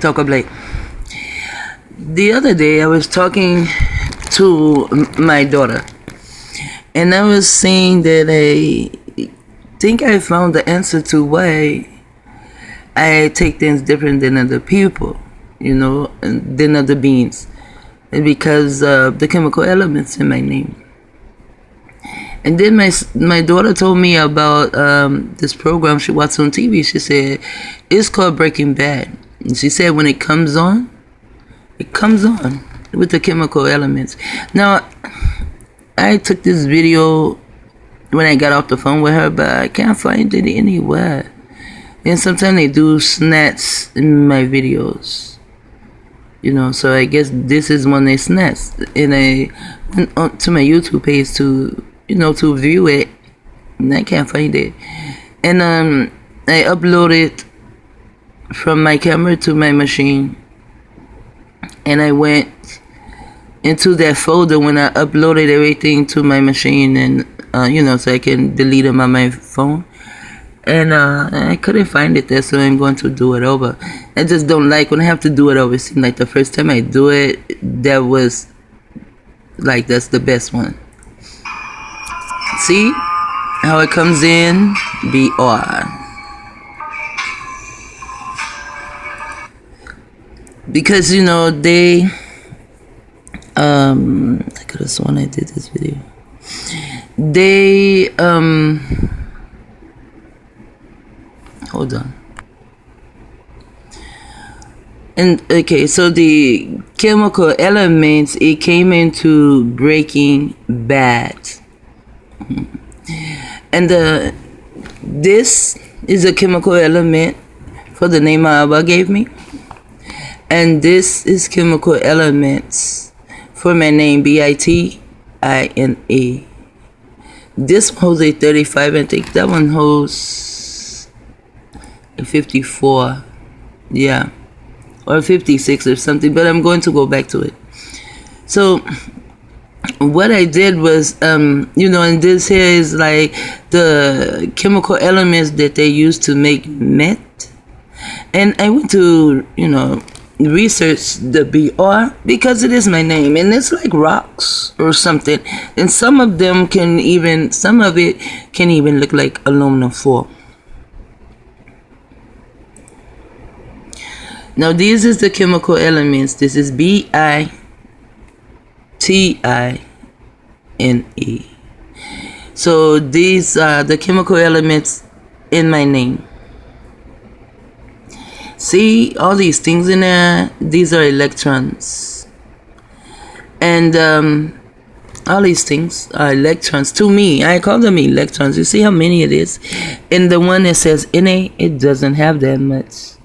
talk up like the other day I was talking to my daughter, and I was saying that I think I found the answer to why I take things different than other people, and than other beings, because of the chemical elements in my name. And then my daughter told me about this program she watched on TV. She said it's called Breaking Bad, and she said when it comes on with the chemical elements. Now, I took this video when I got off the phone with her, but I can't find it anywhere. And sometimes they do snaps in my videos, so I guess this is one they snaps. And I went on to my YouTube page to view it, and I can't find it. And I uploaded from my camera to my machine, and I went into that folder when I uploaded everything to my machine, and so I can delete them on my phone. And I couldn't find it there, so I'm going to do it over. I just don't like when I have to do it over. It seems like the first time I do it, that's the best one. See how it comes in? BR. Because they I could have sworn I did this video. They hold on. And okay, so the chemical elements, it came into Breaking Bad. And this is a chemical element for the name my Abba gave me. And this is chemical elements for my name, Bitine. This one holds a 35, I think that one holds a 54. Yeah. Or 56 or something, but I'm going to go back to it. So what I did was, and this here is like the chemical elements that they use to make meth. And I went to, research the BR because it is my name, and it's like rocks or something. And some of it can even look like aluminum foil. Now, this is the chemical elements. This is Bitine. So these are the chemical elements in my name. See all these things in there? These are electrons. And all these things are electrons. To me, I call them electrons. You see how many it is? And the one that says Na, it doesn't have that much.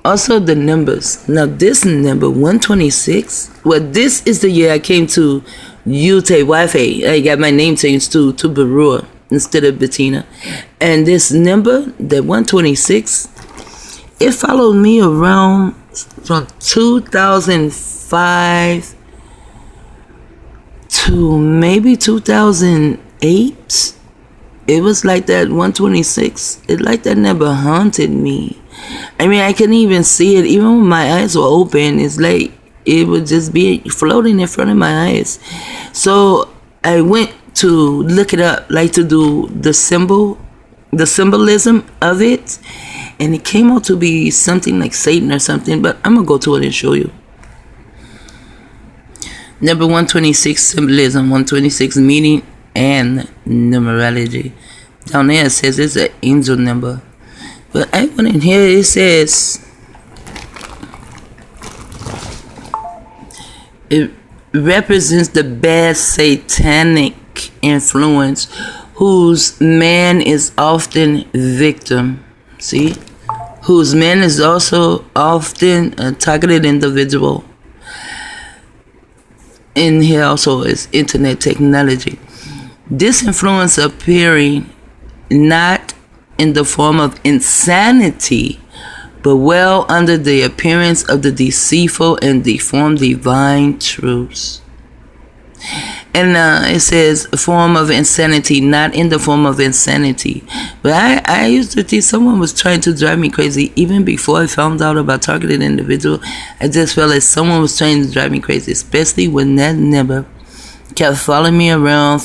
Also the numbers. Now this number 126. Well, this is the year I came to Utah Wi-Fi. I got my name changed to Barua instead of Bettina. And this number, the 126, it followed me around from 2005 to maybe 2008. It was like that 126. It like that number haunted me. I mean, I couldn't even see it. Even when my eyes were open, it's like it would just be floating in front of my eyes. So I went to look it up, like to do the symbolism of it. And it came out to be something like Satan or something. But I'm going to go to it and show you. Number 126, symbolism. 126, meaning and numerology. Down there it says it's an angel number. But I went in here, it says it represents the bad satanic influence whose man is often victim. See? Whose man is also often a targeted individual. And here also is internet technology. This influence appearing not in the form of insanity, but well under the appearance of the deceitful and deformed divine truths. And it says form of insanity, not in the form of insanity. But I used to think someone was trying to drive me crazy. Even before I found out about targeted individual, I just felt like someone was trying to drive me crazy, especially when that neighbor kept following me around.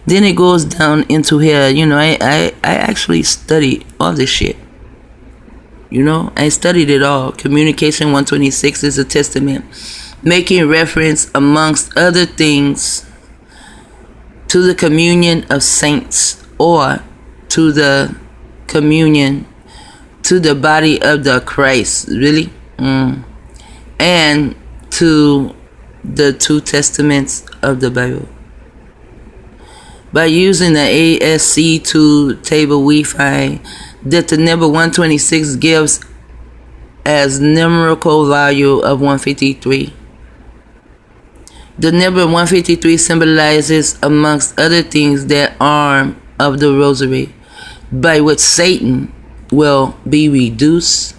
Then it goes down into here. You know, I actually studied all this shit. You know, I studied it all. Communication 126 is a testament, making reference, amongst other things, to the communion of saints, or to the communion, to the body of the Christ, really? And to the two testaments of the Bible. By using the ASC2 table, we find that the number 126 gives as numerical value of 153. The number 153 symbolizes, amongst other things, that arm of the rosary, by which Satan will be reduced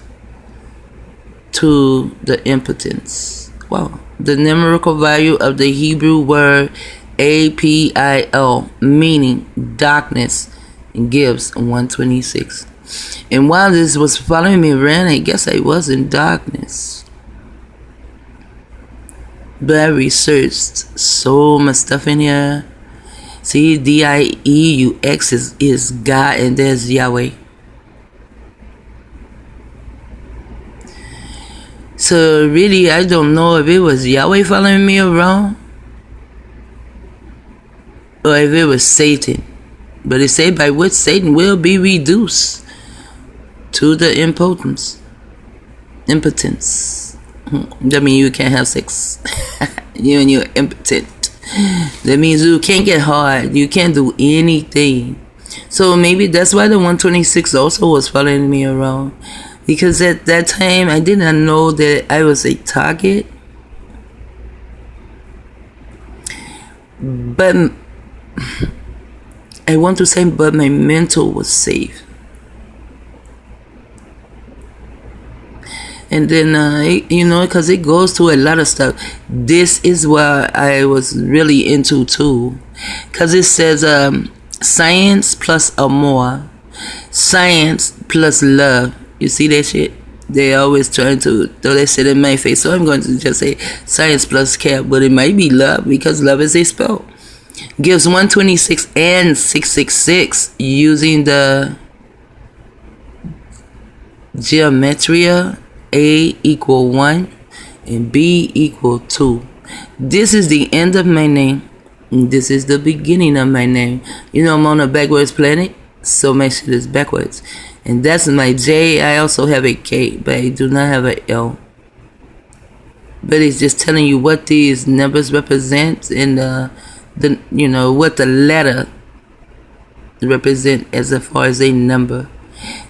to the impotence. Wow. The numerical value of the Hebrew word APIL, meaning darkness, gives 126. And while this was following me around, I guess I was in darkness. But I researched so much stuff in here. See, DIEUX is God, and there's Yahweh. So really, I don't know if it was Yahweh following me around, or if it was Satan. But it said by which Satan will be reduced to the impotence. That means you can't have sex. You're impotent. That means you can't get hard. You can't do anything. So maybe that's why the 126 also was following me around. Because at that time, I did not know that I was a target. But I want to say, but my mental was safe. And then, you know, because it goes to a lot of stuff. This is what I was really into too. Because it says science plus amor. Science plus love. You see that shit? They always trying to throw that shit in my face. So I'm going to just say science plus care. But it might be love, because love is a spell. Gives 126 and 666 using the geometria. A equal 1 and B equal 2. This is the end of my name. And this is the beginning of my name. You know, I'm on a backwards planet, so my shit is backwards. And that's my J. I also have a K, but I do not have a L. But it's just telling you what these numbers represent, and the you know what the letter represent as far as a number.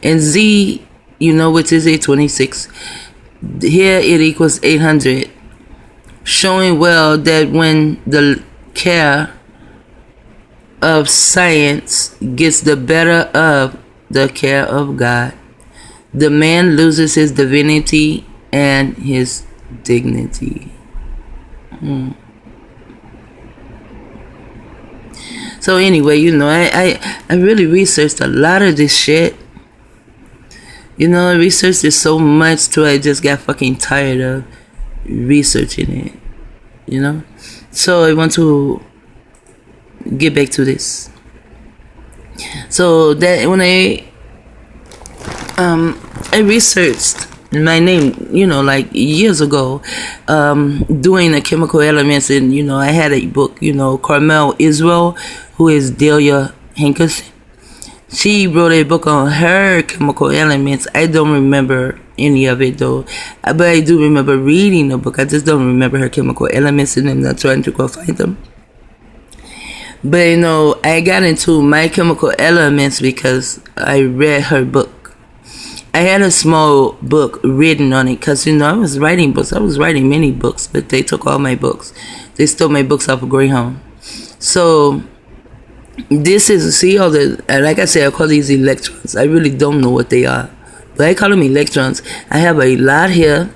And Z, you know, which is a 26. Here it equals 800, showing well that when the care of science gets the better of the care of God, the man loses his divinity and his dignity. So anyway, you know, I really researched a lot of this shit. You know, I researched it so much till I just got fucking tired of researching it. You know? So I want to get back to this. So that when I researched my name, you know, like years ago, doing the chemical elements, and you know, I had a book, you know, Carmel Israel, who is Delia Hankerson. She wrote a book on her chemical elements. I don't remember any of it though, but I do remember reading the book. I just don't remember her chemical elements, and I'm not trying to go find them. But you know, I got into my chemical elements because I read her book. I had a small book written on it because, you know, I was writing books. I was writing many books, but they took all my books. They stole my books off of Greyhound. So this is, see all the, like I said, I call these electrons. I really don't know what they are, but I call them electrons. I have a lot here.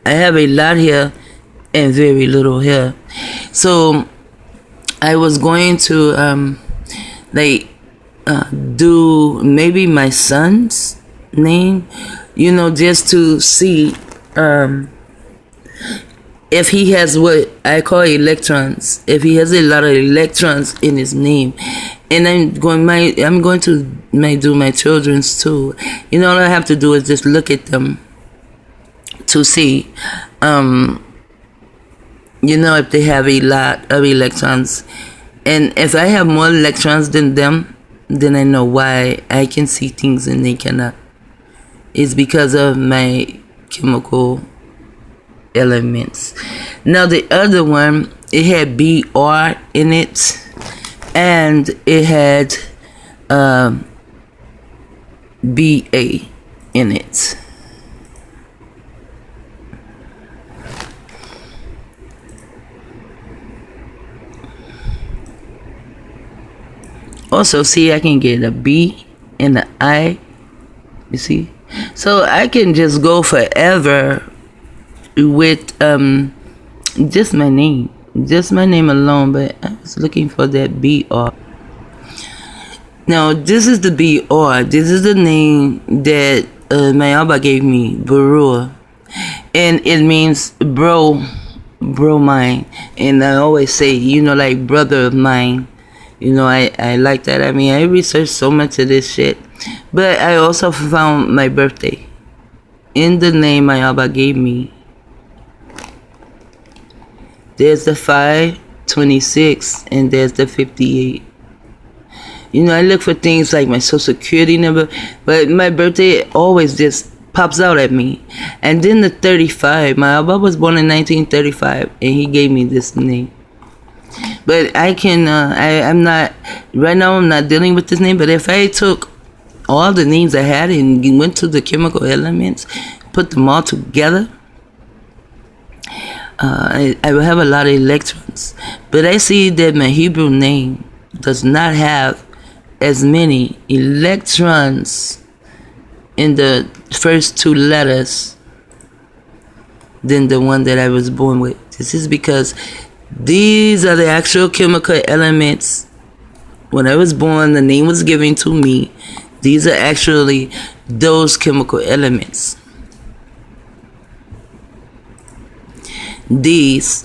I have a lot here, and very little hair. So I was going to like do maybe my son's name, you know, just to see if he has what I call electrons, if he has a lot of electrons in his name. And I'm going to do my children's too. You know, all I have to do is just look at them to see, you know, if they have a lot of electrons. And if I have more electrons than them, then I know why I can see things and they cannot. It's because of my chemical elements. Now the other one, it had BR in it, and it had BA in it. Also, see, I can get a B and an I, you see? So I can just go forever with just my name alone, but I was looking for that BR. Now this is the BR. This is the name that my Abba gave me, Barua, and it means bro mine. And I always say, you know, like brother of mine. You know, I like that. I mean, I researched so much of this shit, but I also found my birthday in the name my Abba gave me. There's the 526 and there's the 58. You know, I look for things like my social security number, but my birthday always just pops out at me. And then the 35. My Abba was born in 1935 and he gave me this name. But I can, I'm not, right now I'm not dealing with this name, but if I took all the names I had and went to the chemical elements, put them all together, I will have a lot of electrons. But I see that my Hebrew name does not have as many electrons in the first two letters than the one that I was born with. This is because these are the actual chemical elements. When I was born, the name was given to me. These are actually those chemical elements. These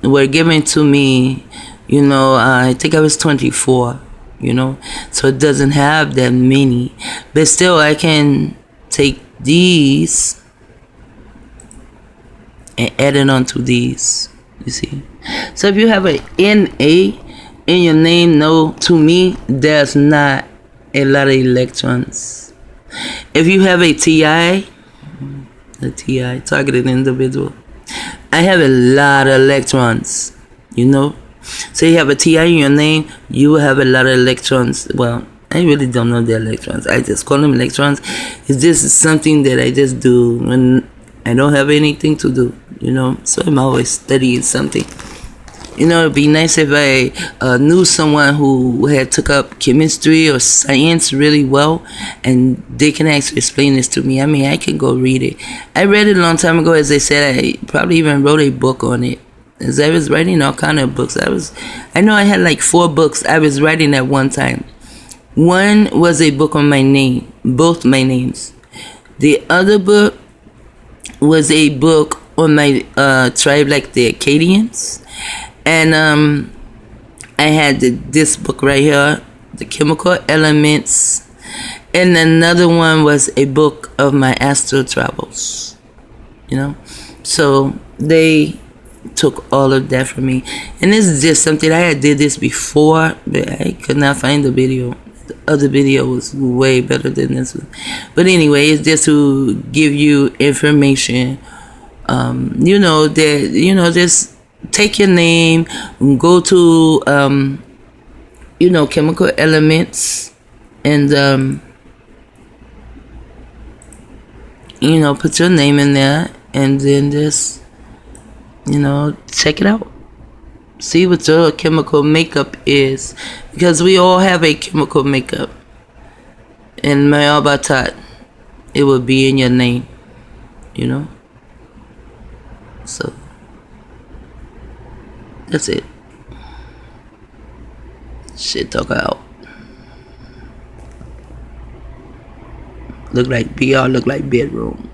were given to me, you know, I think I was 24, you know, so it doesn't have that many. But still, I can take these and add it onto these, you see. So if you have a NA in your name, no, to me, there's not a lot of electrons. If you have a TI, targeted individual, I have a lot of electrons, you know. So you have a TI in your name, you will have a lot of electrons. Well, I really don't know the electrons. I just call them electrons. It's just something that I just do when I don't have anything to do, you know. So I'm always studying something. You know, it'd be nice if I knew someone who had took up chemistry or science really well, and they can actually explain this to me. I mean, I can go read it. I read it a long time ago. As they said, I probably even wrote a book on it. As I was writing all kind of books. I know I had like 4 books I was writing at one time. One was a book on my name, both my names. The other book was a book on my tribe, like the Acadians. And I had this book right here, The Chemical Elements. And another one was a book of my astral travels, you know. So they took all of that from me. And this is just something, I had did this before, but I could not find the video. The other video was way better than this one. But anyway, it's just to give you information. You know, that, you know, just take your name, go to, you know, chemical elements, and, you know, put your name in there, and then just, you know, check it out. See what your chemical makeup is, because we all have a chemical makeup. And my Abatat, it will be in your name, you know. So That's it. Shit talk out. Look like BR, look like bedroom.